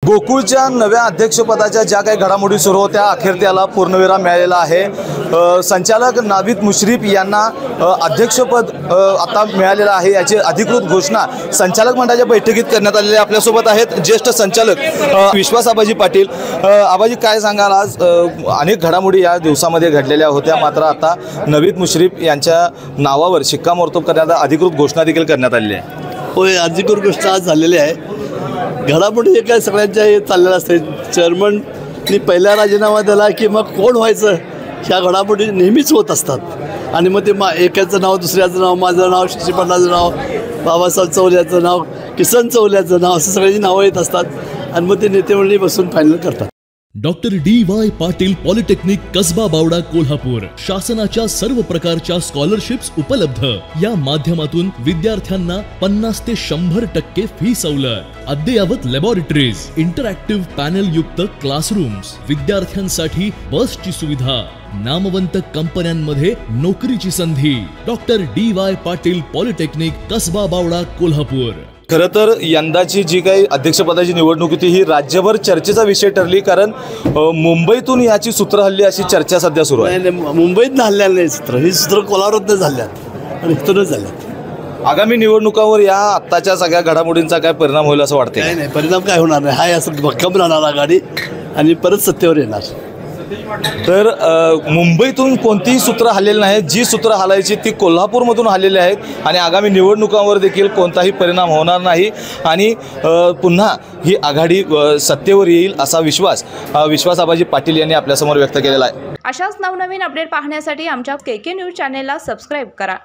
गोकुळच्या नव्या अध्यक्षपदाच्या ज्या काही घडामोडी सुरू होत्या अखेर त्याला पूर्णविराम मिळालेला आहे। संचालक नावीद मुश्रीफ यांना अध्यक्षपद आता मिळालेलं आहे याची अधिकृत घोषणा संचालक मंडळाच्या बैठकीत करण्यात आलेली आहे। आपल्यासोबत आहेत ज्येष्ठ संचालक विश्वास आबाजी पाटील। आबाजी काय सांगाल, आज अनेक घडामोडी या दिवसामध्ये घडलेल्या होत्या, मात्र आता नावीद मुश्रीफ यांच्या नावावर शिक्कामोर्तब करण्यात अधिकृत घोषणा देखील करण्यात आलेली आहे। होय, अधिकृत घोषणा आज झालेली आहे। घडामोडी हे काय सगळ्यांच्या हे चाललेलं असते। चेअरमननी पहिला राजीनामा दिला की मग कोण व्हायचं ह्या घडामोडी नेहमीच होत असतात आणि मग ते एकाचं नाव, दुसऱ्याचं नाव, माझं नाव, शशीपण्णाचं नाव, बाबासाहेब चौल्याचं नाव, किसन चौल्याचं नाव, असं सगळ्यांची नावं येत असतात आणि मग ते नेतेमंडळी बसून फायनल करतात। Doctor D Y. Patil polytechnic Kasba Bawada Kolhapur शासनाच्या सर्व प्रकारच्या स्कॉलरशिप्स उपलब्ध। या माध्यमातून विद्यार्थ्यांना 50 ते 100% फी सवलत, अद्ययावत लॅबोरेटरीज, इंटरॅक्टिव्ह पॅनल युक्त क्लासरूम्स, विद्यार्थ्यांसाठी बसची सुविधा, नामवंत कंपन्यांमध्ये नोकरीची संधी। Doctor D Y. Patil polytechnic Kasba Bawada Kolhapur. खरं तर यंदाची जी काही अध्यक्षपदाची निवडणूक होती ही राज्यभर चर्चेचा विषय ठरली, कारण मुंबईतून याची सूत्र हल्ली अशी चर्चा सध्या सुरू आहे। मुंबईत हल्ल्या नाही सूत्र, ही सूत्र कोल्हापूरात झाल्यात आणि इथूनच झाल्यात। आगामी निवडणुकांवर या आत्ताच्या सगळ्या घडामोडींचा काय परिणाम होईल असं वाटतंय? नाही, परिणाम काय होणार नाही। हाय असं भक्कम राहणार आघाडी आणि परत सत्तेवर येणार। तर मुंबईतून कोणतीही सूत्र हल्लेली नाही, जी सूत्र हलायची ती कोल्हापूरमधून हल्लेली आहेत आणि आगामी निवडणुकांवर देखील कोणताही परिणाम होणार नाही आणि पुन्हा ही आघाडी सत्तेवर येईल असा विश्वास आबाजी पाटील यांनी आपल्यासमोर व्यक्त केलेला आहे। अशाच नवनवीन अपडेट पाहण्यासाठी आमच्या KK न्यूज चॅनेलला सबस्क्राईब करा।